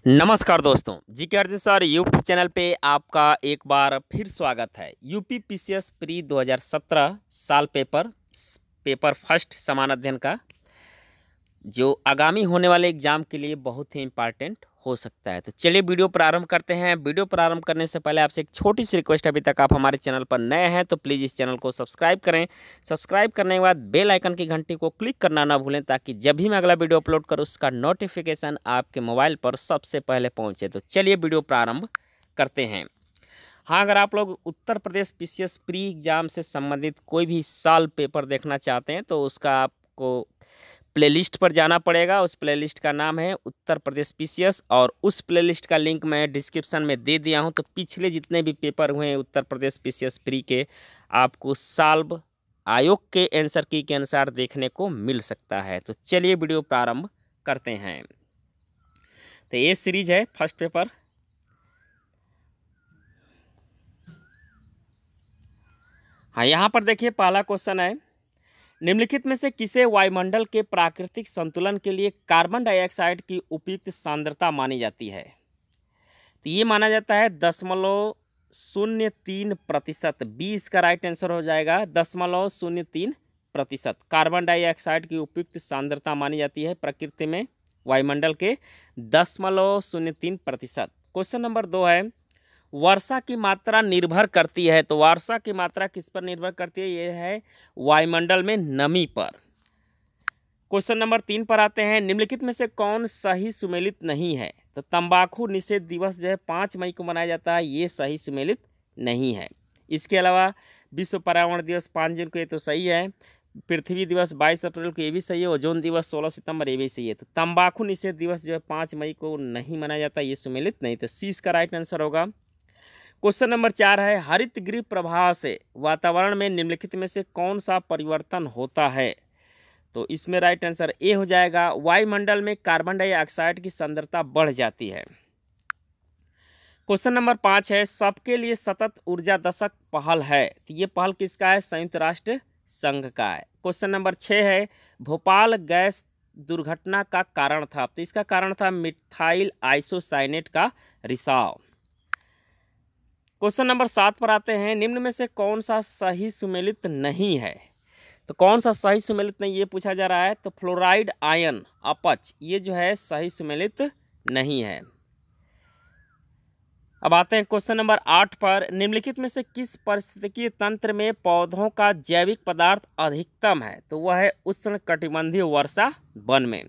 नमस्कार दोस्तों, जी के अर्जुन सर यूट्यूब चैनल पे आपका एक बार फिर स्वागत है। यूपी पीसीएस प्री 2017 साल पेपर फर्स्ट समान अध्ययन का जो आगामी होने वाले एग्जाम के लिए बहुत ही इम्पॉर्टेंट हो सकता है। तो चलिए वीडियो प्रारंभ करते हैं। वीडियो प्रारंभ करने से पहले आपसे एक छोटी सी रिक्वेस्ट, अभी तक आप हमारे चैनल पर नए हैं तो प्लीज़ इस चैनल को सब्सक्राइब करें। सब्सक्राइब करने के बाद बेल आइकन की घंटी को क्लिक करना ना भूलें, ताकि जब भी मैं अगला वीडियो अपलोड करूँ उसका नोटिफिकेशन आपके मोबाइल पर सबसे पहले पहुँचे। तो चलिए वीडियो प्रारंभ करते हैं। हाँ, अगर आप लोग Uttar Pradesh PCS pre exam से संबंधित कोई भी साल पेपर देखना चाहते हैं तो उसका आपको प्लेलिस्ट पर जाना पड़ेगा। उस प्लेलिस्ट का नाम है उत्तर प्रदेश पीसीएस, और उस प्लेलिस्ट का लिंक मैं डिस्क्रिप्शन में दे दिया हूं। तो पिछले जितने भी पेपर हुए हैं उत्तर प्रदेश पीसीएस प्री के, आपको साल आयोग के आंसर की के अनुसार देखने को मिल सकता है। तो चलिए वीडियो प्रारंभ करते हैं। तो ये सीरीज है फर्स्ट पेपर। हाँ, यहाँ पर देखिए पहला क्वेश्चन है, निम्नलिखित में से किसे वायुमंडल के प्राकृतिक संतुलन के लिए कार्बन डाइऑक्साइड की उपयुक्त सांद्रता मानी जाती है? तो ये माना जाता है 0.03%। 20 का राइट आंसर हो जाएगा 0.03%। कार्बन डाइऑक्साइड की उपयुक्त सांद्रता मानी जाती है प्रकृति में वायुमंडल के 0.03%। क्वेश्चन नंबर 2 है, वर्षा की मात्रा निर्भर करती है। तो वर्षा की मात्रा किस पर निर्भर करती है? ये है वायुमंडल में नमी पर। क्वेश्चन नंबर 3 पर आते हैं, निम्नलिखित में से कौन सही सुमेलित नहीं है? तो तंबाकू निषेध दिवस जो है 5 मई को मनाया जाता है, ये सही सुमेलित नहीं है। इसके अलावा विश्व पर्यावरण दिवस 5 जून को, ये तो सही है। पृथ्वी दिवस 22 अप्रैल को, ये भी सही है। ओजोन दिवस 16 सितंबर, ये भी सही है। तो तंबाकू निषेध दिवस जो है 5 मई को नहीं मनाया जाता, ये सुमेलित नहीं। तो सी इसका राइट आंसर होगा। क्वेश्चन नंबर 4 है, हरित गृह प्रभाव से वातावरण में निम्नलिखित में से कौन सा परिवर्तन होता है? तो इसमें राइट आंसर ए हो जाएगा, वायुमंडल में कार्बन डाइऑक्साइड की सांद्रता बढ़ जाती है। क्वेश्चन नंबर 5 है, सबके लिए सतत ऊर्जा दशक पहल है। तो ये पहल किसका है? संयुक्त राष्ट्र संघ का है। क्वेश्चन नंबर 6 है, भोपाल गैस दुर्घटना का कारण था। तो इसका कारण था मिथाइल आइसोसाइनेट का रिसाव। क्वेश्चन नंबर 7 पर आते हैं, निम्न में से कौन सा सही सुमेलित नहीं है? तो कौन सा सही सुमेलित नहीं, ये पूछा जा रहा है। तो फ्लोराइड आयन अपच, ये जो है सही सुमेलित नहीं है। अब आते हैं क्वेश्चन नंबर 8 पर, निम्नलिखित में से किस पारिस्थितिकीय तंत्र में पौधों का जैविक पदार्थ अधिकतम है? तो वह है उष्णकटिबंधीय वर्षा वन में।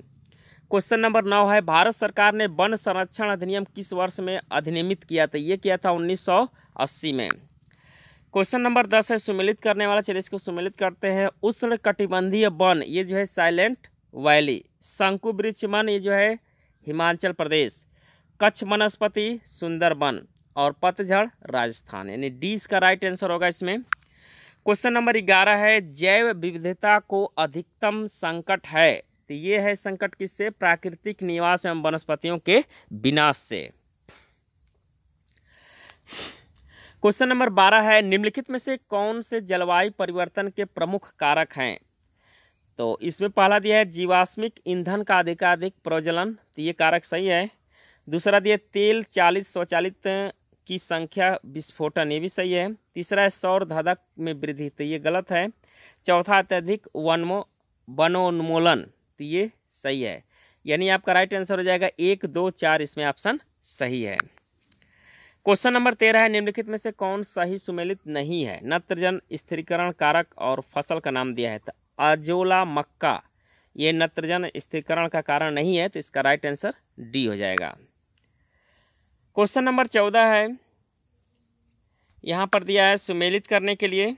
क्वेश्चन नंबर 9 है, भारत सरकार ने वन संरक्षण अधिनियम किस वर्ष में अधिनियमित किया? तो ये किया था 1980 में। क्वेश्चन नंबर 10 है, सुमेलित करने वाला, चलिए इसको सुमेलित करते हैं। उष्णकटिबंधीय वन, ये जो है साइलेंट वैली। शंकु वृक्ष वन, ये जो है हिमाचल प्रदेश। कच्छ वनस्पति सुंदरबन, और पतझड़ राजस्थान, यानी डी इसका राइट आंसर होगा इसमें। क्वेश्चन नंबर 11 है, जैव विविधता को अधिकतम संकट है। तो ये है संकट किससे? प्राकृतिक निवास एवं वनस्पतियों के विनाश से। क्वेश्चन नंबर 12 है, निम्नलिखित में से कौन से जलवायु परिवर्तन के प्रमुख कारक हैं? तो इसमें पहला दिया है जीवाश्मिक ईंधन का अधिकाधिक प्रज्वलन, तो ये कारक सही है। दूसरा दिया तेल चालित स्वचालित की संख्या विस्फोटन, ये भी सही है। तीसरा है सौर धाधक में वृद्धि, तो ये गलत है। चौथा अत्यधिक वनोन्मूलन, तो ये सही है। यानी आपका राइट आंसर हो जाएगा 1, 2, 4, इसमें ऑप्शन सही है। क्वेश्चन नंबर 13 है, निम्नलिखित में से कौन सही सुमेलित नहीं है? नत्रजन स्थिरीकरण कारक और फसल का नाम दिया है। तो अजोला मक्का, ये नत्रजन स्थिरीकरण का कारण नहीं है, तो इसका राइट आंसर डी हो जाएगा। क्वेश्चन नंबर 14 है, यहाँ पर दिया है सुमेलित करने के लिए।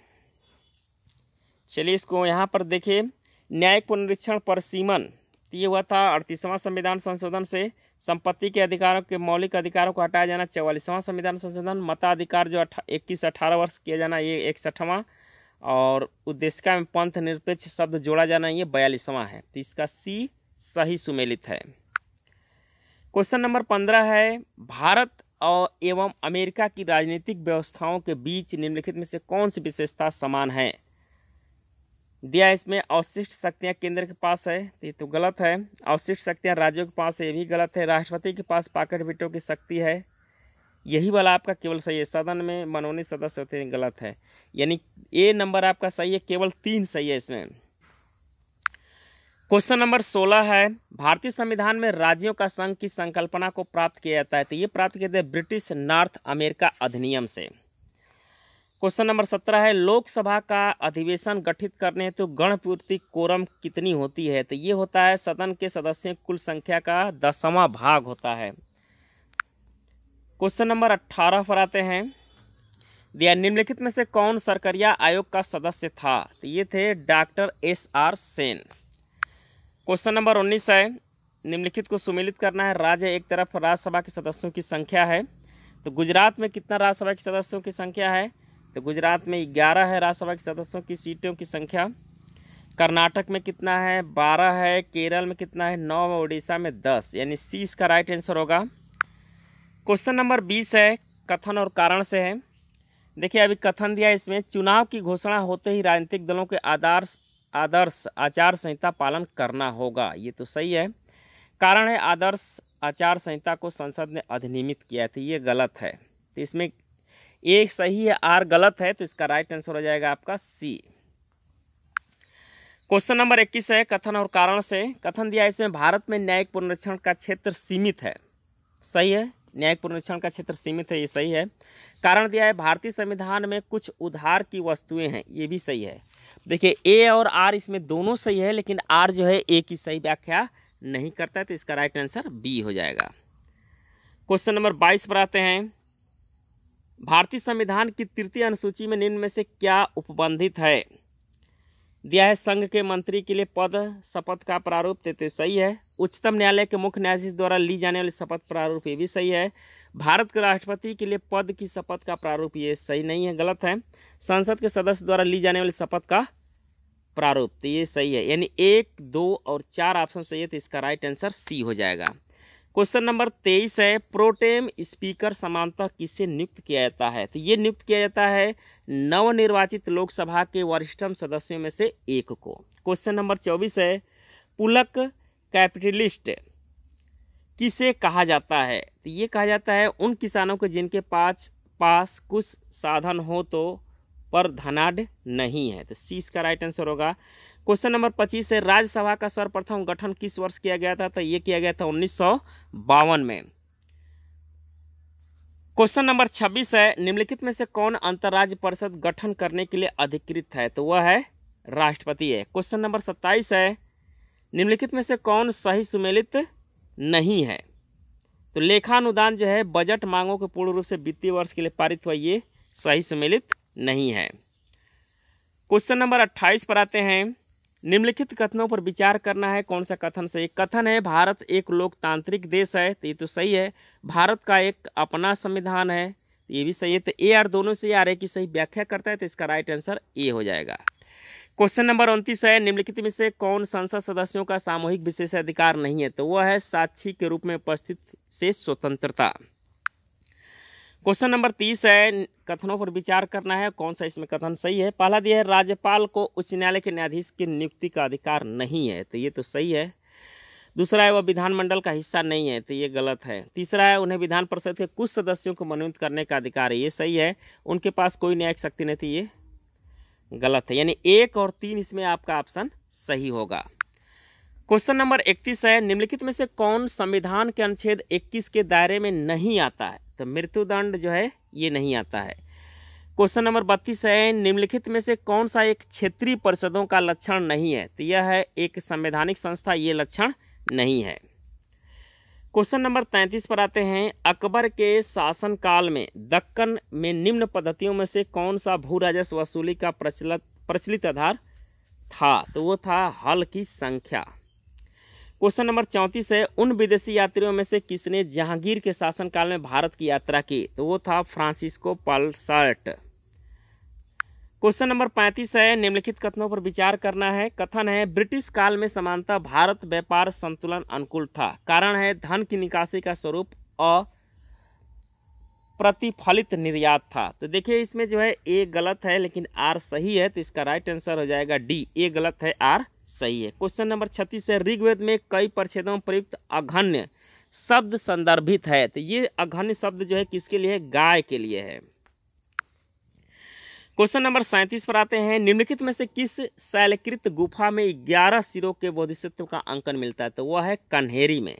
चलिए इसको यहाँ पर देखिए, न्यायिक पुनरीक्षण परिसीमन, तो ये हुआ था 38वां संविधान संशोधन से। संपत्ति के अधिकारों के मौलिक अधिकारों को हटाया जाना 44वां संविधान संशोधन। मताधिकार जो 21-18 वर्ष किया जाना, ये 61वां। और उद्देशिका में पंथ निरपेक्ष शब्द जोड़ा जाना, ये 42वां है। तो इसका सी सही सुमेलित है। क्वेश्चन नंबर 15 है, भारत और एवं अमेरिका की राजनीतिक व्यवस्थाओं के बीच निम्नलिखित में से कौन सी विशेषता समान है? दिया इसमें अवशिष्ट शक्तियाँ केंद्र के पास है, तो ये तो गलत है। अवशिष्ट शक्तियाँ राज्यों के पास है, ये भी गलत है। राष्ट्रपति के पास पॉकेट वीटो की शक्ति है, यही वाला आपका केवल सही है। सदन में मनोनीत सदस्य होते हैं, गलत है। यानी ए नंबर आपका सही है, केवल 3 सही है इसमें। क्वेश्चन नंबर 16 है, भारतीय संविधान में राज्यों का संघ की संकल्पना को प्राप्त किया जाता है, तो ये प्राप्त किया जाता है ब्रिटिश नॉर्थ अमेरिका अधिनियम से। क्वेश्चन नंबर 17 है, लोकसभा का अधिवेशन गठित करने हेतु गणपूर्ति कोरम कितनी होती है, तो ये होता है सदन के सदस्यों की कुल संख्या का 10वां भाग होता है। क्वेश्चन नंबर 18 पर आते हैं, दिया निम्नलिखित में से कौन सरकरिया आयोग का सदस्य था, तो ये थे doctor SR Sen. Question number 19 है, निम्नलिखित को सुमेलित करना है। राज्य एक तरफ राज्यसभा के सदस्यों की संख्या है, तो गुजरात में कितना राज्यसभा के सदस्यों की संख्या है, तो गुजरात में 11 है राज्यसभा के सदस्यों की सीटों की संख्या। कर्नाटक में कितना है, 12 है। केरल में कितना है, 9 है। उड़ीसा में 10, यानी सी इसका राइट आंसर होगा। क्वेश्चन नंबर 20 है, कथन और कारण से है। देखिए अभी कथन दिया है इसमें, चुनाव की घोषणा होते ही राजनीतिक दलों के आदर्श आचार संहिता पालन करना होगा, ये तो सही है। कारण है आदर्श आचार संहिता को संसद ने अधिनियमित किया था, ये गलत है। तो इसमें एक सही है, आर गलत है, तो इसका राइट आंसर हो जाएगा आपका सी। क्वेश्चन नंबर 21 है, कथन और कारण से। कथन दिया है इसमें, भारत में न्यायिक पुनरीक्षण का क्षेत्र सीमित है, सही है। न्यायिक पुनरीक्षण का क्षेत्र सीमित है, ये सही है। कारण दिया है, भारतीय संविधान में कुछ उधार की वस्तुएं हैं, ये भी सही है। देखिए ए और आर इसमें दोनों सही है, लेकिन आर जो है ए की सही व्याख्या नहीं करता है, तो इसका राइट आंसर बी हो जाएगा। क्वेश्चन नंबर 22 पर आते हैं, भारतीय संविधान की 3य अनुसूची में निम्न में से क्या उपबंधित है। दिया है संघ के मंत्री के लिए पद शपथ का प्रारूप, तो सही है। उच्चतम न्यायालय के मुख्य न्यायाधीश द्वारा ली जाने वाली शपथ प्रारूप, ये भी सही है। भारत के राष्ट्रपति के लिए पद की शपथ का प्रारूप, ये सही नहीं है, गलत है। संसद के सदस्य द्वारा ली जाने वाली शपथ का प्रारूप, तो ये सही है। यानी 1, 2 और 4 ऑप्शन सही है, तो इसका राइट आंसर सी हो जाएगा। क्वेश्चन नंबर 23 है, प्रोटेम स्पीकर समानतः किसे नियुक्त किया जाता है, तो ये नियुक्त किया जाता है नवनिर्वाचित लोकसभा के वरिष्ठतम सदस्यों में से एक को। क्वेश्चन नंबर 24 है, पुलक कैपिटलिस्ट किसे कहा जाता है, तो ये कहा जाता है उन किसानों को जिनके पास कुछ साधन हो तो पर धनाढ़ नहीं है, तो सी इसका राइट आंसर होगा। क्वेश्चन नंबर 25 है, राज्यसभा का सर्वप्रथम गठन किस वर्ष किया गया था, तो ये किया गया था 1952 में। क्वेश्चन नंबर 26 है, निम्नलिखित में से कौन अंतर्राज्य परिषद गठन करने के लिए अधिकृत है, तो वह है राष्ट्रपति है। क्वेश्चन नंबर 27 है, निम्नलिखित में से कौन सही सुमेलित नहीं है, तो लेखानुदान जो है बजट मांगों के पूर्ण रूप से वित्तीय वर्ष के लिए पारित हुआ, ये सही सुमेलित नहीं है। क्वेश्चन नंबर 28 पर आते हैं, निम्नलिखित कथनों पर विचार करना है, कौन सा कथन सही। कथन है भारत एक लोकतांत्रिक देश है, तो ये तो सही है। भारत का एक अपना संविधान है, ये भी सही है। तो ए आर दोनों से आर ए की सही व्याख्या करता है, तो इसका राइट आंसर ए हो जाएगा। क्वेश्चन नंबर 29 है, निम्नलिखित में से कौन संसद सदस्यों का सामूहिक विशेषाधिकार नहीं है, तो वह है साक्षी के रूप में उपस्थित से स्वतंत्रता। क्वेश्चन नंबर 30 है, कथनों पर विचार करना है, कौन सा इसमें कथन सही है। पहला दिया है राज्यपाल को उच्च न्यायालय के न्यायाधीश की नियुक्ति का अधिकार नहीं है, तो ये तो सही है। दूसरा है वह विधानमंडल का हिस्सा नहीं है, तो ये गलत है। तीसरा है उन्हें विधान परिषद के कुछ सदस्यों को मनोनीत करने का अधिकार है, ये सही है। उनके पास कोई न्यायिक शक्ति नहीं थी, ये गलत है। यानी 1 और 3 इसमें आपका ऑप्शन सही होगा। क्वेश्चन नंबर 31 है, निम्नलिखित में से कौन संविधान के अनुच्छेद 21 के दायरे में नहीं आता है, तो मृत्युदंड जो है ये नहीं आता है। क्वेश्चन नंबर 32 है, निम्नलिखित में से कौन सा एक क्षेत्रीय परिषदों का लक्षण नहीं है, तो यह है एक संवैधानिक संस्था, ये लक्षण नहीं है। क्वेश्चन नंबर 33 पर आते हैं, अकबर के शासनकाल में दक्कन में निम्न पद्धतियों में से कौन सा भू राजस्व वसूली का प्रचलित आधार था, तो वो था हल की संख्या। क्वेश्चन नंबर 34 है, उन विदेशी यात्रियों में से किसने जहांगीर के शासनकाल में भारत की यात्रा की, तो वो था फ्रांसिस्को पल्सर्ट। क्वेश्चन नंबर 35 है, निम्नलिखित कथनों पर विचार करना है। कथन है ब्रिटिश काल में समानतः भारत व्यापार संतुलन अनुकूल था। कारण है धन की निकासी का स्वरूप प्रतिफलित निर्यात था। तो देखिए इसमें जो है ए गलत है लेकिन आर सही है, तो इसका राइट आंसर हो जाएगा डी। ए गलत है, आर सही है। क्वेश्चन नंबर 36 है, ऋग्वेद में कई परिच्छेदों में प्रयुक्त अघन्य शब्द संदर्भित है। तो ये अघन्य शब्द जो है किसके लिए है? गाय के लिए है। क्वेश्चन नंबर 37 पर आते हैं, निम्नलिखित में से किस शैलकृत गुफा में 11 सिरों के बोधिसत्व का अंकन मिलता है? तो वह है कन्हेरी में।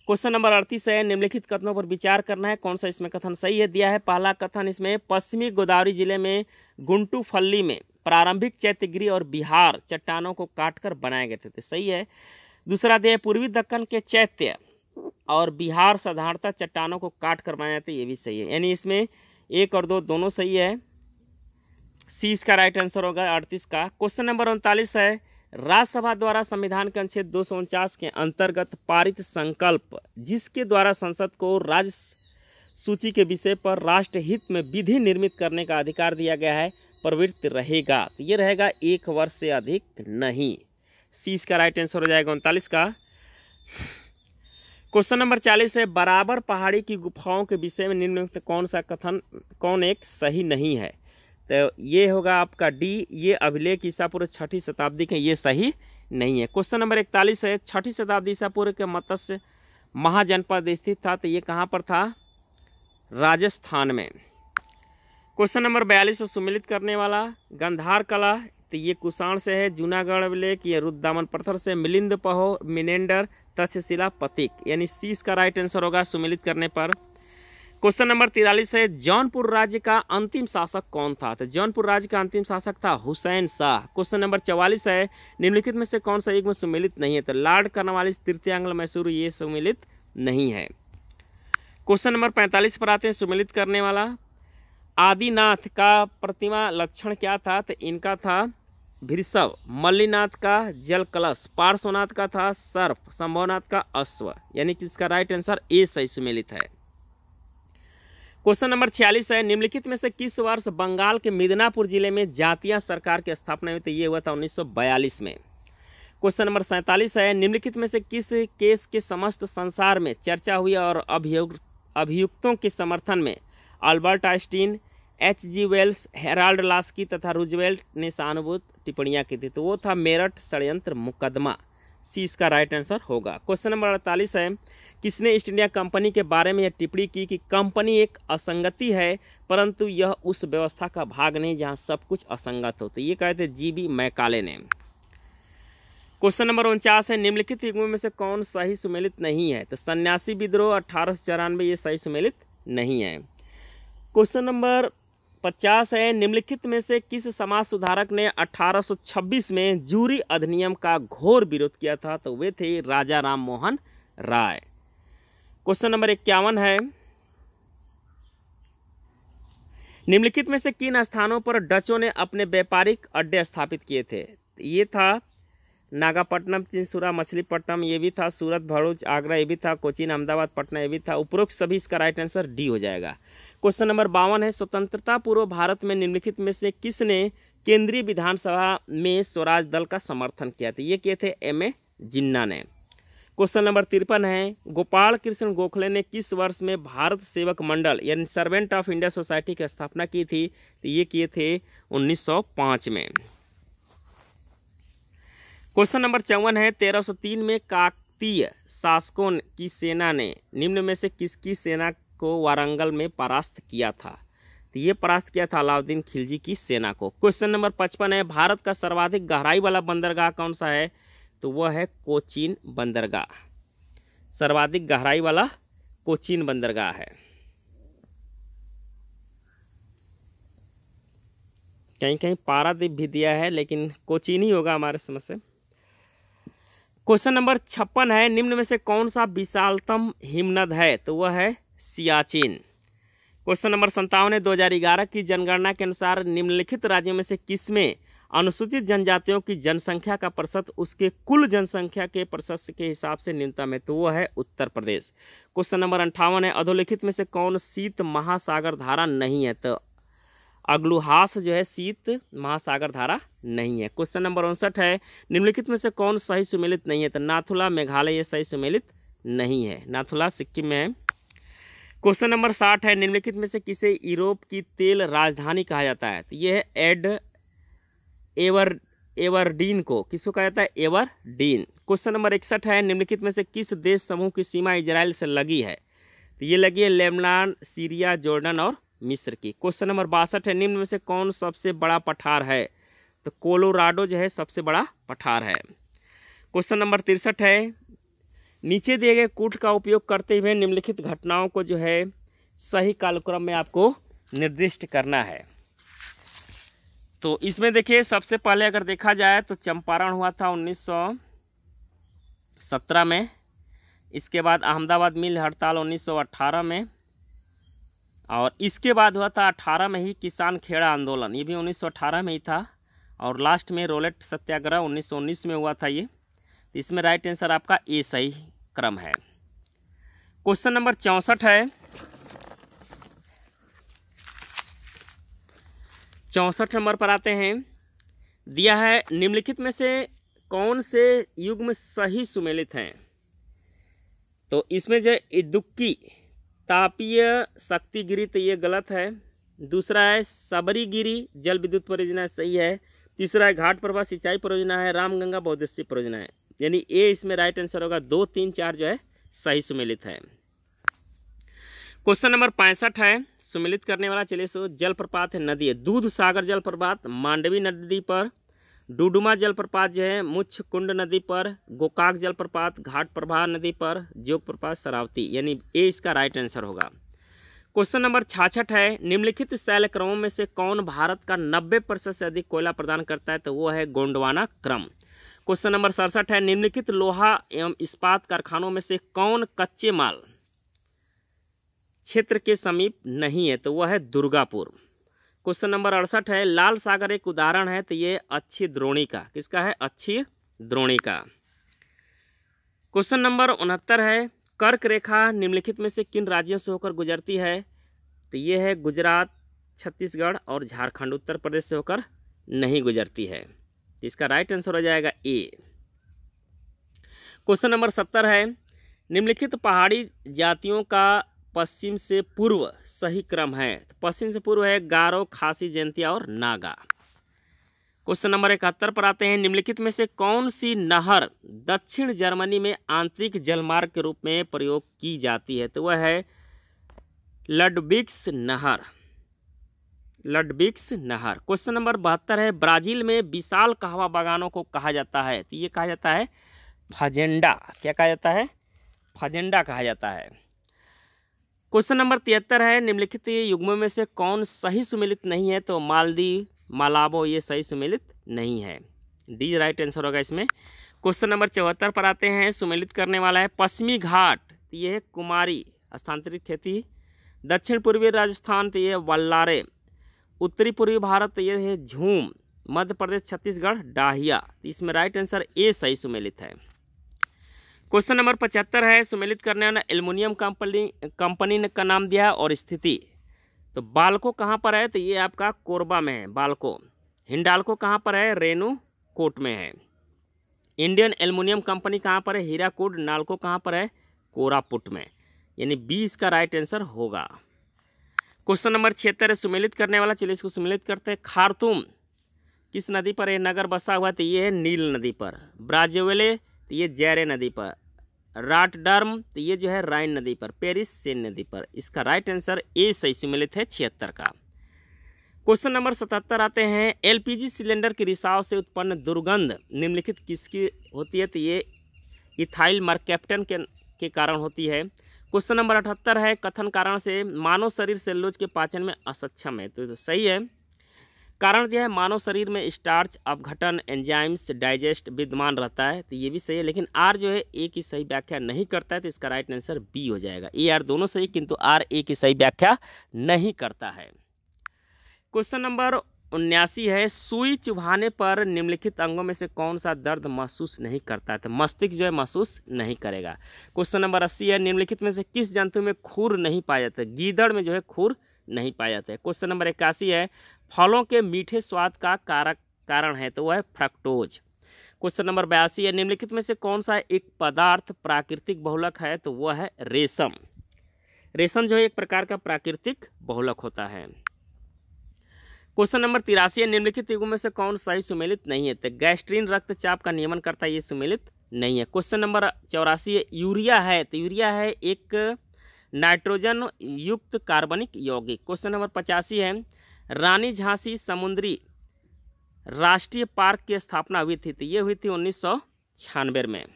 क्वेश्चन नंबर 38 है, निम्नलिखित कथनों पर विचार करना है, कौन सा इसमें कथन सही है? दिया है पहला कथन इसमें, पश्चिमी गोदावरी जिले में गुंटूफल्ली में प्रारंभिक चैत्यगिरी और बिहार चट्टानों को काटकर बनाए गए थे, तो सही है। दूसरा दिया है, पूर्वी दक्कन के चैत्य और बिहार साधारणतः चट्टानों को काट कर बनाए जाते, ये भी सही है। यानी इसमें 1 और 2 दोनों सही है। सी इसका राइट आंसर होगा 38 का। क्वेश्चन नंबर 39 है, राज्यसभा द्वारा संविधान के अनुच्छेद 249 के अंतर्गत पारित संकल्प जिसके द्वारा संसद को राज्य सूची के विषय पर राष्ट्र हित में विधि निर्मित करने का अधिकार दिया गया है, प्रवृत्त रहेगा। तो ये रहेगा 1 वर्ष से अधिक नहीं। सी इसका राइट आंसर हो जाएगा 39 का। क्वेश्चन नंबर 40 है, बराबर पहाड़ी की गुफाओं के विषय में निम्नलिखित कौन सा कथन कौन एक सही नहीं है? तो ये होगा आपका डी, ये अभिलेख ईसा पूर्व 6ठी शताब्दी के, ये सही नहीं है। क्वेश्चन नंबर 41 है, 6ठी शताब्दी ईसा पूर्व के मत्स्य महाजनपद स्थित था, तो ये कहाँ पर था? राजस्थान में। क्वेश्चन नंबर 42 है, सुमेलित करने वाला गंधार कला, तो ये कुषाण से है। जूनागढ़ अभिलेख ये रुद्रदामन पत्थर से। मिलिंद पहो मिनेंडर तक्षशिला पतिक, यानी सी इसका राइट आंसर होगा सुमेलित करने पर। क्वेश्चन नंबर 43 है, जौनपुर राज्य का अंतिम शासक कौन था? तो जौनपुर राज्य का अंतिम शासक था हुसैन शाह। क्वेश्चन नंबर 44 है, निम्नलिखित में से कौन सा एक में सुमेलित नहीं है? तो लॉर्ड कॉर्नवालिस तृतीयांग्ल मैसूर, ये सुमेलित नहीं है। क्वेश्चन नंबर 45 पर आते हैं, सुमेलित करने वाला आदिनाथ का प्रतिमा लक्षण क्या था? तो इनका था भृषभ, मल्लीनाथ का जल कलश, पार्श्वनाथ का था सर्प, संभवनाथ का अश्व, यानी कि इसका राइट आंसर ए सही सुमेलित है। क्वेश्चन नंबर 46 है, निम्नलिखित में से किस वर्ष बंगाल के मिदनापुर जिले में जातीय सरकार की स्थापना हुई? तो ये हुआ था 1942 में। क्वेश्चन नंबर 47 है, निम्नलिखित में से किस केस के समस्त संसार में चर्चा हुई और अभियुक्तों के समर्थन में Albert Einstein, H.G. Wells, Harold Laski तथा रूजवेल्ट ने सहानुभूत टिप्पणियां की थी? तो वो था मेरठ षड्यंत्र मुकदमा। सी इसका राइट आंसर होगा। क्वेश्चन नंबर 48 है, किसने ईस्ट इंडिया कंपनी के बारे में यह टिप्पणी की कि कंपनी एक असंगति है परंतु यह उस व्यवस्था का भाग नहीं जहां सब कुछ असंगत हो? तो ये कहते G.B. मैकाले ने। क्वेश्चन नंबर 49 है, निम्नलिखित युग्मों में से कौन सही सुमेलित नहीं है? तो सन्यासी विद्रोह 1894, ये सही सुमेलित नहीं है। क्वेश्चन नंबर 50 है, निम्नलिखित में से किस समाज सुधारक ने 1826 में जूरी अधिनियम का घोर विरोध किया था? तो वे थे राजा राम मोहन राय। क्वेश्चन नंबर 51 है, निम्नलिखित में से किन स्थानों पर डचों ने अपने व्यापारिक अड्डे स्थापित किए थे? ये था नागापट्टनम, चिंसुरा, मछलीपट्टनम, ये भी था सूरत, भरूच, आगरा, ये भी था कोचीन, अहमदाबाद, पटना, ये भी था। उपरोक्त सभी, इसका राइट आंसर डी हो जाएगा। क्वेश्चन नंबर 52 है, स्वतंत्रता पूर्व भारत में निम्नलिखित में से किसने केंद्रीय विधानसभा में स्वराज दल का समर्थन किया था? ये किए थे M.A. जिन्ना ने। क्वेश्चन नंबर 53 है, गोपाल कृष्ण गोखले ने किस वर्ष में भारत सेवक मंडल यानी सर्वेंट ऑफ इंडिया सोसाइटी की स्थापना की थी? तो ये किए थे 1905 में। क्वेश्चन नंबर 54 है, 1303 में काकतीय शासकों की सेना ने निम्न में से किसकी सेना को वारंगल में परास्त किया था? तो ये परास्त किया था अलाउद्दीन खिलजी की सेना को। क्वेश्चन नंबर 55 है, भारत का सर्वाधिक गहराई वाला बंदरगाह कौन सा है? तो वह है कोचीन बंदरगाह। सर्वाधिक गहराई वाला कोचीन बंदरगाह है। कहीं कहीं पारादीप भी दिया है लेकिन कोचीन ही होगा हमारे समझ से। क्वेश्चन नंबर 56 है, निम्न में से कौन सा विशालतम हिमनद है? तो वह है सियाचिन। क्वेश्चन नंबर 57 है, 2011 की जनगणना के अनुसार निम्नलिखित राज्यों में से किसमें अनुसूचित जनजातियों की जनसंख्या का प्रतिशत उसके कुल जनसंख्या के प्रतिशत के हिसाब से न्यूनतम है? तो वो है उत्तर प्रदेश। क्वेश्चन नंबर 58 है, अधोलिखित में से कौन शीत महासागर धारा नहीं है? तो अग्लुहास जो है शीत महासागर धारा नहीं है। क्वेश्चन नंबर 59 है, निम्नलिखित में से कौन सही सुमेलित नहीं है? तो नाथुला मेघालय, ये सही सुमेलित नहीं है। नाथुला सिक्किम में है। क्वेश्चन नंबर 60 है, निम्नलिखित में से किसे यूरोप की तेल राजधानी कहा जाता है? तो ये है एवरडीन को किसको कहा जाता है? एवरडीन। क्वेश्चन नंबर 61 है, निम्नलिखित में से किस देश समूह की सीमा इजराइल से लगी है? तो ये लगी है लेबनान, सीरिया, जॉर्डन और मिस्र की। क्वेश्चन नंबर 62 है, निम्न में से कौन सबसे बड़ा पठार है? तो कोलोराडो जो है सबसे बड़ा पठार है। क्वेश्चन नंबर 63 है, नीचे दिए गए कूट का उपयोग करते हुए निम्नलिखित घटनाओं को जो है सही कालक्रम में आपको निर्दिष्ट करना है। तो इसमें देखिए सबसे पहले अगर देखा जाए तो चंपारण हुआ था 1917 में, इसके बाद अहमदाबाद मिल हड़ताल 1918 में, और इसके बाद हुआ था 18 में ही किसान खेड़ा आंदोलन, ये भी 1918 में ही था, और लास्ट में रोलेट सत्याग्रह 1919 में हुआ था ये। तो इसमें राइट आंसर आपका ए सही क्रम है। क्वेश्चन नंबर 64 है, 64 नंबर पर आते हैं। दिया है, निम्नलिखित में से कौन से युग्म सही सुमेलित हैं? तो इसमें जो इदुक्की तापीय शक्तिगिरी, तो ये गलत है। दूसरा है सबरीगिरी जल विद्युत परियोजना, सही है। तीसरा है घाट प्रभा सिंचाई परियोजना है। रामगंगा बहुउद्देशीय परियोजना है, यानी ए इसमें राइट आंसर होगा। 2, 3, 4 जो है सही सुमेलित है। क्वेश्चन नंबर 65 है, सुमेलित करने वाला चलिए सो जलप्रपात है, नदी है। दूध सागर जलप्रपात मांडवी नदी पर, डुडुमा जलप्रपात जो है मुच्छ कुंड नदी पर, गोकाक जलप्रपात घाट प्रभा नदी पर, जोग प्रपात शरावती, यानी ए इसका राइट आंसर होगा। क्वेश्चन नंबर 66 है, निम्नलिखित शैल क्रमों में से कौन भारत का 90% से अधिक कोयला प्रदान करता है? तो वो है गोंडवाना क्रम। क्वेश्चन नंबर 67 है, निम्नलिखित लोहा एवं इस्पात कारखानों में से कौन कच्चे माल क्षेत्र के समीप नहीं है? तो वह है दुर्गापुर। क्वेश्चन नंबर 68 है, लाल सागर एक उदाहरण है, तो ये अच्छी द्रोणिका, किसका है? अच्छी द्रोणिका। क्वेश्चन नंबर 69 है, कर्क रेखा निम्नलिखित में से किन राज्यों से होकर गुजरती है? तो ये है गुजरात, छत्तीसगढ़ और झारखंड। उत्तर प्रदेश से होकर नहीं गुजरती है, तो इसका राइट आंसर हो जाएगा ए। क्वेश्चन नंबर 70 है, निम्नलिखित पहाड़ी जातियों का पश्चिम से पूर्व सही क्रम है? तो पश्चिम से पूर्व है गारो, खासी, जयंतिया और नागा। क्वेश्चन नंबर 71 पर आते हैं, निम्नलिखित में से कौन सी नहर दक्षिण जर्मनी में आंतरिक जलमार्ग के रूप में प्रयोग की जाती है? तो वह है लडबिक्स नहर, लडबिक्स नहर। क्वेश्चन नंबर 72 है, ब्राजील में विशाल कहवा बागानों को कहा जाता है? तो ये कहा जाता है फजेंडा। क्या कहा जाता है? फजेंडा कहा जाता है। क्वेश्चन नंबर 73 है, निम्नलिखित युग्मों में से कौन सही सुमेलित नहीं है? तो मालदीव, मालाबो, ये सही सुमेलित नहीं है। डी राइट आंसर होगा इसमें। क्वेश्चन नंबर 74 पर आते हैं, सुमेलित करने वाला है पश्चिमी घाट, तो ये है कुमारी स्थानांतरित खेती। दक्षिण पूर्वी राजस्थान, तो ये वल्लारे। उत्तरी पूर्वी भारत, तो ये है झूम। मध्य प्रदेश, छत्तीसगढ़, डाहिया। तो इसमें राइट आंसर ए सही सुमेलित है। क्वेश्चन नंबर 75 है, सुमेलित करने वाला एल्युमिनियम कंपनी का नाम दिया है और स्थिति। तो बाल्को कहाँ पर है? तो ये आपका कोरबा में है, बाल्को। हिंडाल्को कहाँ पर है? रेणुकूट में है। इंडियन एल्युमिनियम कंपनी कहाँ पर है? हीराकुड। नाल्को कहाँ पर है? कोरापुट में, यानी 20 का राइट आंसर होगा। क्वेश्चन नंबर 76 है, सुमेलित करने वाला, चलिए इसको सुमेलित करते हैं। खार्तूम किस नदी पर यह नगर बसा हुआ है? तो ये है नील नदी पर। ब्राज़ीले, तो ये जैरे नदी पर। राटडर्म, तो ये जो है राइन नदी पर। पेरिस, सेन नदी पर। इसका राइट आंसर ए सही सुमेलित है 76 का। क्वेश्चन नंबर 77 आते हैं, एलपीजी सिलेंडर के रिसाव से उत्पन्न दुर्गंध निम्नलिखित किसकी होती है? तो ये इथाइल मरकैप्टन के कारण होती है। क्वेश्चन नंबर 78 है, कथन कारण से मानव शरीर सेलुलोज के पाचन में असक्षम है? तो सही है। कारण दिया है मानव शरीर में स्टार्च अपघटन एंजाइम्स डाइजेस्ट विद्यमान रहता है, तो ये भी सही है, लेकिन आर जो है ए की सही व्याख्या नहीं करता है, तो इसका राइट आंसर बी हो जाएगा। ए आर दोनों सही, किंतु आर ए की सही व्याख्या नहीं करता है। क्वेश्चन नंबर 79 है, सुई चुभाने पर निम्नलिखित अंगों में से कौन सा दर्द महसूस नहीं करता है? तो मस्तिष्क जो है महसूस नहीं करेगा। क्वेश्चन नंबर 80 है, निम्नलिखित में से किस जंतु में खुर नहीं पाया जाता है? गीदड़ में जो है खुर नहीं पाया जाता है। क्वेश्चन नंबर 81 है, फलों के मीठे स्वाद का कारण है? तो वह है फ्रक्टोज। क्वेश्चन नंबर 82 है, निम्नलिखित में से कौन सा एक पदार्थ प्राकृतिक बहुलक है? तो वह है रेशम। रेशम जो है एक प्रकार का प्राकृतिक बहुलक होता है। क्वेश्चन नंबर 83 है, निम्नलिखित युग्म में से कौन सही सुमेलित नहीं है? तो गैस्ट्रीन रक्तचाप का नियमन करता है, ये सुमेलित नहीं है। क्वेश्चन नंबर 84 है, यूरिया है, तो यूरिया है एक नाइट्रोजन युक्त कार्बनिक यौगिक। क्वेश्चन नंबर 85 है, रानी झांसी समुद्री राष्ट्रीय पार्क की स्थापना हुई थी? तो ये हुई थी 1996 में।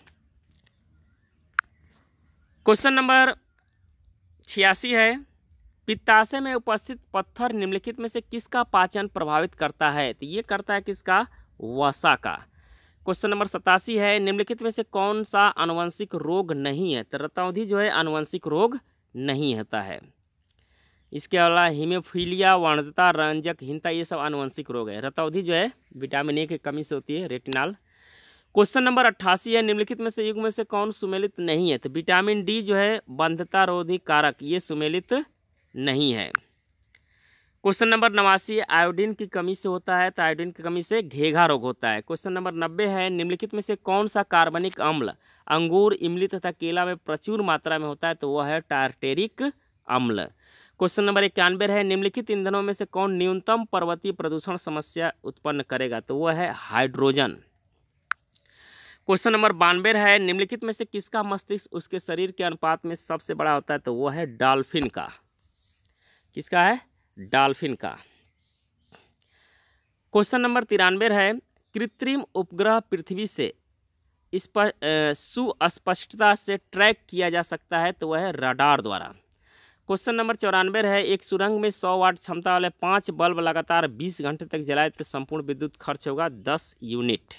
क्वेश्चन नंबर 86 है, पित्ताशय में उपस्थित पत्थर निम्नलिखित में से किसका पाचन प्रभावित करता है? तो ये करता है किसका? वसा का। क्वेश्चन नंबर 87 है, निम्नलिखित में से कौन सा आनुवंशिक रोग नहीं है? तो रतौंधी जो है आनुवंशिक रोग नहीं होता है। इसके अलावा हीमोफीलिया, वर्णता, रंजकहीनता, ये सब आनुवंशिक रोग है। रतौंधी जो है विटामिन ए की कमी से होती है, रेटिनॉल। क्वेश्चन नंबर 88 है, निम्नलिखित में से युग्म में से कौन सुमेलित नहीं है? तो विटामिन डी जो है बंधता रोधी कारक, ये सुमेलित नहीं है। क्वेश्चन नंबर 89 है, आयोडीन की कमी से होता है? तो आयोडीन की कमी से घेघा रोग होता है। क्वेश्चन नंबर 90 है, निम्नलिखित में से कौन सा कार्बनिक अम्ल अंगूर, इमली तथा केला में प्रचुर मात्रा में होता है? तो वह है टार्टेरिक अम्ल। क्वेश्चन नंबर 91 है, निम्नलिखित ईंधनों में से कौन न्यूनतम पर्वतीय प्रदूषण समस्या उत्पन्न करेगा? तो वह है हाइड्रोजन। क्वेश्चन नंबर 92 है, निम्नलिखित में से किसका मस्तिष्क उसके शरीर के अनुपात में सबसे बड़ा होता है? तो वह है डॉल्फिन का। किसका है? डॉल्फिन का। क्वेश्चन नंबर 93 है, कृत्रिम उपग्रह पृथ्वी से सुस्पष्टता से ट्रैक किया जा सकता है? तो वह है रडार द्वारा। क्वेश्चन नंबर 94 है, एक सुरंग में 100 वाट क्षमता वाले 5 बल्ब लगातार 20 घंटे तक जलाए तो संपूर्ण विद्युत खर्च होगा 10 यूनिट।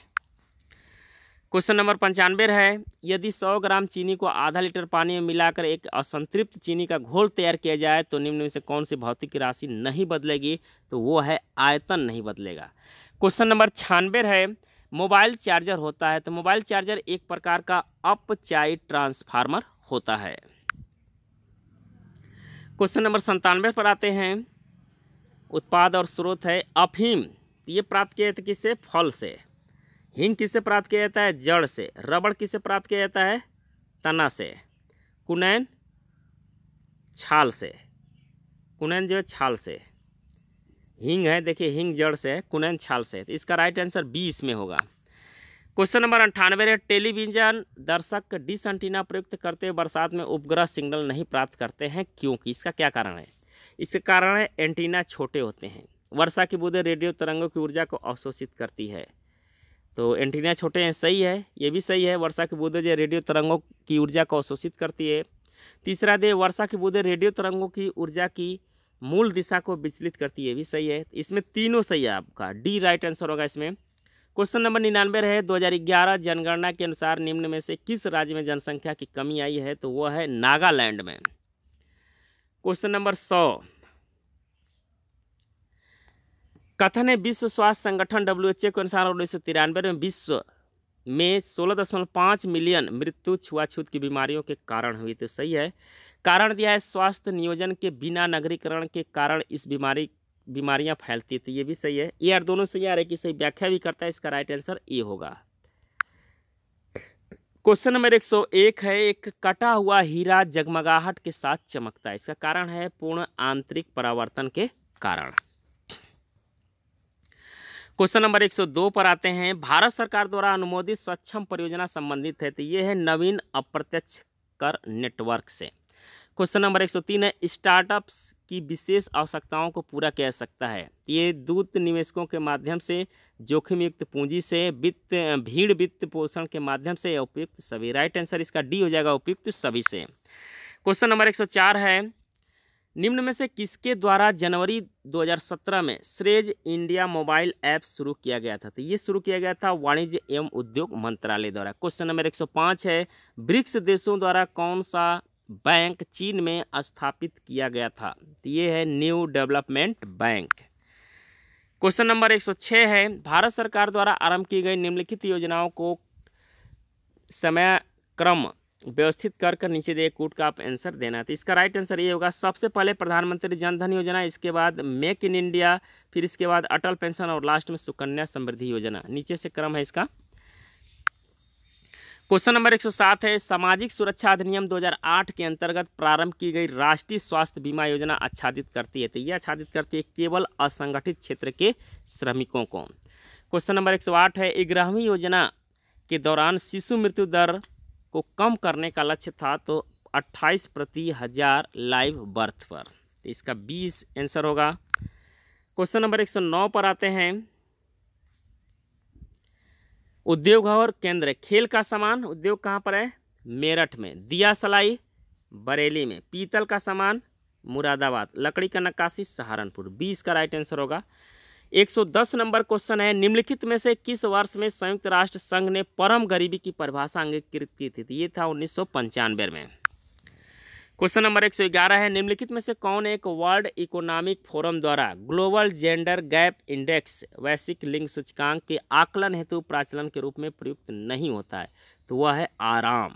क्वेश्चन नंबर 95 है, यदि 100 ग्राम चीनी को आधा लीटर पानी में मिलाकर एक असंतृप्त चीनी का घोल तैयार किया जाए तो निम्न में से कौन सी भौतिक राशि नहीं बदलेगी? तो वो है आयतन नहीं बदलेगा। क्वेश्चन नंबर 96 है, मोबाइल चार्जर होता है? तो मोबाइल चार्जर एक प्रकार का अपचाई ट्रांसफार्मर होता है। क्वेश्चन नंबर 97 पर आते हैं, उत्पाद और स्रोत है अफीम, ये प्राप्त किया जाता है किससे? फल से। हिंग किससे प्राप्त किया जाता है? जड़ से। रबड़ किससे प्राप्त किया जाता है? तना से। कुनैन छाल से। कुनैन जो है छाल से। हिंग है, देखिए हिंग जड़ से है, कुनैन छाल से। तो इसका राइट आंसर बी इसमें होगा। क्वेश्चन नंबर 98 है, टेलीविजन दर्शक डिश एंटीना प्रयुक्त करते हुए बरसात में उपग्रह सिग्नल नहीं प्राप्त करते हैं, क्योंकि? इसका क्या कारण है? इसके कारण है एंटीना छोटे होते हैं। वर्षा की बूंदें रेडियो तरंगों की ऊर्जा को अवशोषित करती है, तो एंटीना छोटे हैं, सही है, ये भी सही है। वर्षा की बूंदें जो रेडियो तरंगों की ऊर्जा को अवशोषित करती है। तीसरा दे, वर्षा की बूंदें रेडियो तरंगों की ऊर्जा की मूल दिशा को विचलित करती है, ये भी सही है। इसमें तीनों सही है, आपका डी राइट आंसर होगा इसमें। क्वेश्चन नंबर 99 है, 2011 जनगणना के अनुसार निम्न में से किस राज्य में जनसंख्या की कमी आई है? तो वह है नागालैंड में। क्वेश्चन नंबर 100, कथन है विश्व स्वास्थ्य संगठन WHO के अनुसार 1993 में विश्व में 16.5 मिलियन मृत्यु छुआछूत की बीमारियों के कारण हुई। तो सही है। कारण दिया है स्वास्थ्य नियोजन के बिना नगरीकरण के कारण इस बीमारियां फैलती है, तो ये भी सही है। ये यार दोनों सही आ रहे कि सही व्याख्या भी करता है, इसका राइट आंसर ए होगा। क्वेश्चन नंबर 101 है, एक कटा हुआ हीरा जगमगाहट के साथ चमकता है, इसका कारण है पूर्ण आंतरिक परावर्तन के कारण। क्वेश्चन नंबर 102 पर आते हैं, भारत सरकार द्वारा अनुमोदित सक्षम परियोजना संबंधित है, तो ये है नवीन अप्रत्यक्ष कर नेटवर्क से। क्वेश्चन नंबर 103 है, स्टार्टअप्स की विशेष आवश्यकताओं को पूरा किया जा सकता है, ये दूत निवेशकों के माध्यम से, जोखिम युक्त पूंजी से, भीड़ वित्त पोषण के माध्यम से, या उपयुक्त सभी। राइट आंसर इसका डी हो जाएगा, उपयुक्त सभी से। क्वेश्चन नंबर 104 है, निम्न में से किसके द्वारा जनवरी 2017 में श्रेज इंडिया मोबाइल ऐप शुरू किया गया था? तो ये शुरू किया गया था वाणिज्य एवं उद्योग मंत्रालय द्वारा। क्वेश्चन नंबर 105 है, ब्रिक्स देशों द्वारा कौन सा बैंक चीन में स्थापित किया गया था? तो ये है new development bank. Question number 106 है, भारत सरकार द्वारा आरंभ की गई निम्नलिखित योजनाओं को समय क्रम व्यवस्थित कर नीचे दिए कूट का आप आंसर देना। तो इसका राइट आंसर ये होगा, सबसे पहले प्रधानमंत्री जन धन योजना, इसके बाद मेक इन इंडिया, फिर इसके बाद अटल पेंशन और लास्ट में सुकन्या समृद्धि योजना। नीचे से क्रम है इसका। क्वेश्चन नंबर 107 है, सामाजिक सुरक्षा अधिनियम 2008 के अंतर्गत प्रारंभ की गई राष्ट्रीय स्वास्थ्य बीमा योजना आच्छादित करती है। तो ये आच्छादित करती है केवल असंगठित क्षेत्र के श्रमिकों को। क्वेश्चन नंबर 108 है, 11वीं योजना के दौरान शिशु मृत्यु दर को कम करने का लक्ष्य था, तो 28 प्रति 1000 लाइव बर्थ पर। तो इसका 20 आंसर होगा। क्वेश्चन नंबर 109 पर आते हैं, उद्योग और केंद्र, खेल का सामान उद्योग कहाँ पर है? मेरठ में। दिया सलाई बरेली में। पीतल का सामान मुरादाबाद। लकड़ी का नक्काशी सहारनपुर। 20 का राइट आंसर होगा। 110 नंबर क्वेश्चन है, निम्नलिखित में से किस वर्ष में संयुक्त राष्ट्र संघ ने परम गरीबी की परिभाषा अंगीकृत की थी? तो ये था 1995 में। क्वेश्चन नंबर 111 है, निम्नलिखित में से कौन एक वर्ल्ड इकोनॉमिक फोरम द्वारा ग्लोबल जेंडर गैप इंडेक्स वैश्विक लिंग सूचकांक के आकलन हेतु प्राचलन के रूप में प्रयुक्त नहीं होता है? तो वह है आराम।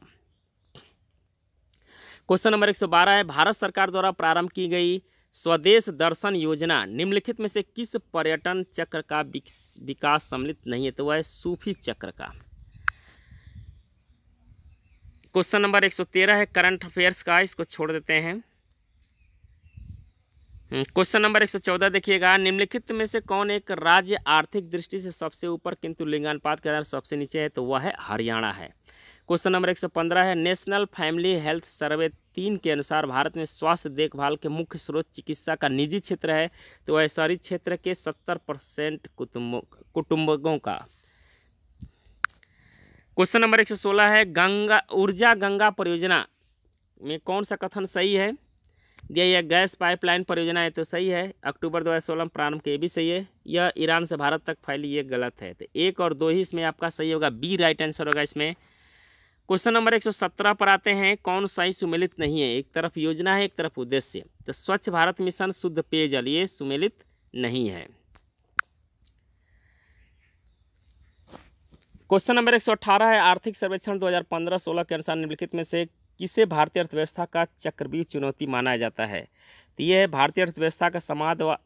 क्वेश्चन नंबर 112 है, भारत सरकार द्वारा प्रारंभ की गई स्वदेश दर्शन योजना निम्नलिखित में से किस पर्यटन चक्र का विकास सम्मिलित नहीं है? तो वह है सूफी चक्र का। क्वेश्चन नंबर 113 है, करंट अफेयर्स का, इसको छोड़ देते हैं। क्वेश्चन नंबर 114 देखिएगा, निम्नलिखित में से कौन एक राज्य आर्थिक दृष्टि से सबसे ऊपर किंतु लिंगानुपात के आधार सबसे नीचे है? तो वह है हरियाणा है। क्वेश्चन नंबर 115 है, नेशनल फैमिली हेल्थ सर्वे 3 के अनुसार भारत में स्वास्थ्य देखभाल के मुख्य स्रोत चिकित्सा का निजी क्षेत्र है, तो वह शहरी क्षेत्र के 70% कुटुंबों का। क्वेश्चन नंबर 116 है, गंगा परियोजना में कौन सा कथन सही है? यह गैस पाइपलाइन परियोजना है, तो सही है। अक्टूबर 2016 में प्रारंभ की, ये भी सही है। यह ईरान से भारत तक फैली, ये गलत है। तो 1 और 2 ही इसमें आपका सही होगा, बी राइट आंसर होगा इसमें। क्वेश्चन नंबर 117 पर आते हैं, कौन सही सुमेलित नहीं है? एक तरफ योजना है, एक तरफ उद्देश्य। तो स्वच्छ भारत मिशन शुद्ध पेयजल, ये सुमेलित नहीं है। क्वेश्चन नंबर 118 है, आर्थिक सर्वेक्षण 2015-16 के अनुसार निम्नलिखित में से किसे भारतीय अर्थव्यवस्था का चक्रव्यूह चुनौती माना जाता है? तो यह है भारतीय अर्थव्यवस्था का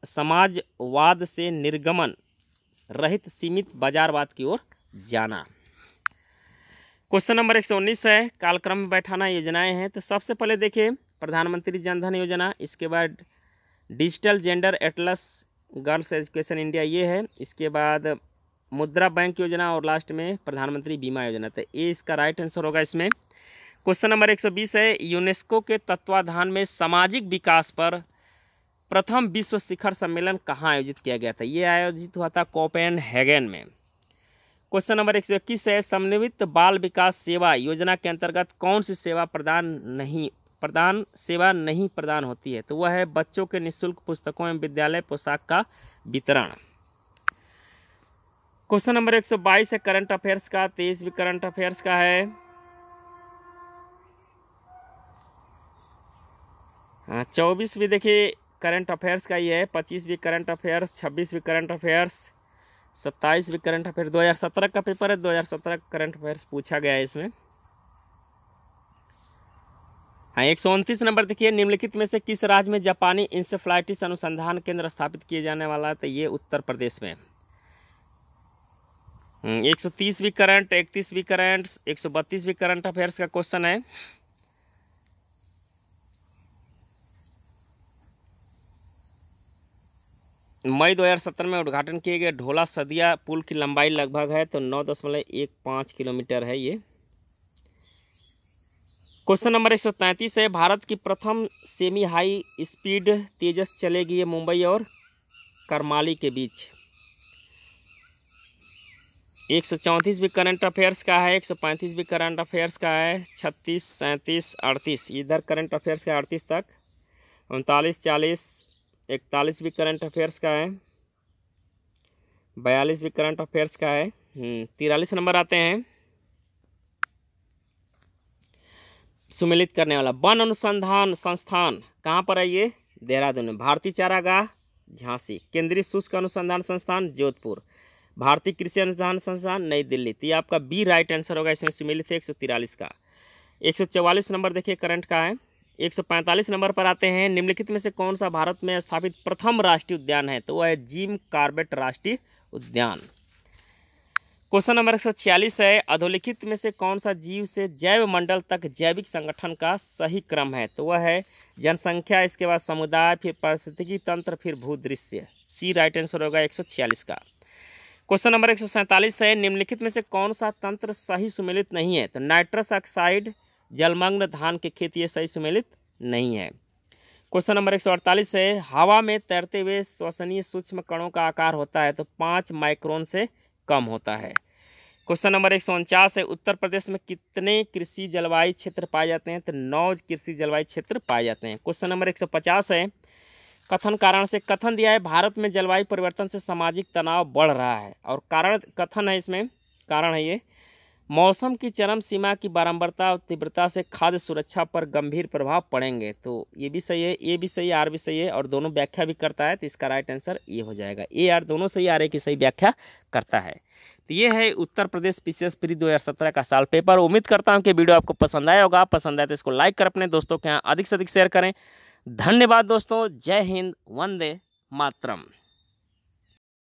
समाजवाद से निर्गमन रहित सीमित बाजारवाद की ओर जाना। क्वेश्चन नंबर 119 है, कालक्रम में बैठाना योजनाएं हैं। तो सबसे पहले देखिए प्रधानमंत्री जनधन योजना, इसके बाद digital gender Atlas girls education India, ये है। इसके बाद मुद्रा बैंक योजना और लास्ट में प्रधानमंत्री बीमा योजना। तो ये इसका राइट आंसर होगा इसमें। क्वेश्चन नंबर 120 है, यूनेस्को के तत्वाधान में सामाजिक विकास पर प्रथम विश्व शिखर सम्मेलन कहाँ आयोजित किया गया था? ये आयोजित हुआ था कोपेनहेगन में। क्वेश्चन नंबर 121 है, समन्वित बाल विकास सेवा योजना के अंतर्गत कौन सी सेवा नहीं प्रदान होती है? तो वह है बच्चों के निःशुल्क पुस्तकों एवं विद्यालय पोशाक का वितरण। क्वेश्चन नंबर 122 है, करंट अफेयर्स का। 23 भी करंट अफेयर्स का है। 24 भी देखिए करंट अफेयर्स का ही है। 25 भी करंट अफेयर्स, 26 भी करंट अफेयर्स, 27 भी करंट अफेयर्स। 2017 का पेपर है, 2017 का करंट अफेयर्स पूछा गया है इसमें। हाँ, 129 नंबर देखिए, निम्नलिखित में से किस राज्य में जापानी इंसेफ्लाइटिस अनुसंधान केंद्र स्थापित किए जाने वाला है? तो ये उत्तर प्रदेश में। 130 भी करंट, 31 भी करंट, 132 भी करंट अफेयर्स का क्वेश्चन है। मई 2017 में उद्घाटन किए गए ढोला सदिया पुल की लंबाई लगभग है, तो 9.15 किलोमीटर है ये। क्वेश्चन नंबर 133 है, भारत की प्रथम सेमी हाई स्पीड तेजस चलेगी, ये मुंबई और करमाली के बीच। 134 भी करंट अफेयर्स का है, 135 भी करंट अफेयर्स का है, 36, 37, 38 इधर करंट अफेयर्स का 38 तक, 39, 40, 41 भी करंट अफेयर्स का है, 42 भी करंट अफेयर्स का है। 43 नंबर आते हैं सुमेलित करने वाला। वन अनुसंधान संस्थान कहाँ पर है? ये देहरादून में। भारतीय चारागाह झांसी। केंद्रीय शुष्क अनुसंधान संस्थान जोधपुर। भारतीय कृषि अनुसंधान संस्थान नई दिल्ली। तो ये आपका बी राइट आंसर होगा इसमें सुमेलित है 143 का। 144 नंबर देखिए करंट का है। 145 नंबर पर आते हैं, निम्नलिखित में से कौन सा भारत में स्थापित प्रथम राष्ट्रीय उद्यान है? तो वह है जिम कॉर्बेट राष्ट्रीय उद्यान। क्वेश्चन नंबर 146 है, अधोलिखित में से कौन सा जीव से जैव मंडल तक जैविक संगठन का सही क्रम है? तो वह है जनसंख्या, इसके बाद समुदाय, फिर पारिस्थितिकी तंत्र, फिर भूदृश्य। सी राइट आंसर होगा 146 का। क्वेश्चन नंबर 147 है, निम्नलिखित में से कौन सा तंत्र सही सुमेलित नहीं है? तो नाइट्रस ऑक्साइड, जलमग्न धान के खेत, ये सही सुमेलित नहीं है। क्वेश्चन नंबर 148 है, हवा में तैरते हुए श्वसनीय सूक्ष्म कणों का आकार होता है तो 5 माइक्रोन से कम होता है। क्वेश्चन नंबर 149 है, उत्तर प्रदेश में कितने कृषि जलवायु क्षेत्र पाए जाते हैं? तो 9 कृषि जलवायु क्षेत्र पाए जाते हैं। क्वेश्चन नंबर 150 है, कथन कारण से कथन दिया है, भारत में जलवायु परिवर्तन से सामाजिक तनाव बढ़ रहा है, और कारण कथन है, इसमें कारण है ये, मौसम की चरम सीमा की बारंबारता और तीव्रता से खाद्य सुरक्षा पर गंभीर प्रभाव पड़ेंगे। तो ये भी सही है, ए भी सही है, आर भी सही है, और दोनों व्याख्या भी करता है, तो इसका राइट आंसर ये हो जाएगा। ए आर दोनों सही, आर ए की सही व्याख्या करता है। तो ये है उत्तर प्रदेश पीसीएस प्री 2017 का साल पेपर। उम्मीद करता हूँ कि वीडियो आपको पसंद आया होगा। पसंद आए तो इसको लाइक कर अपने दोस्तों के यहाँ अधिक से अधिक शेयर करें। धन्यवाद दोस्तों, जय हिंद, वंदे मातरम।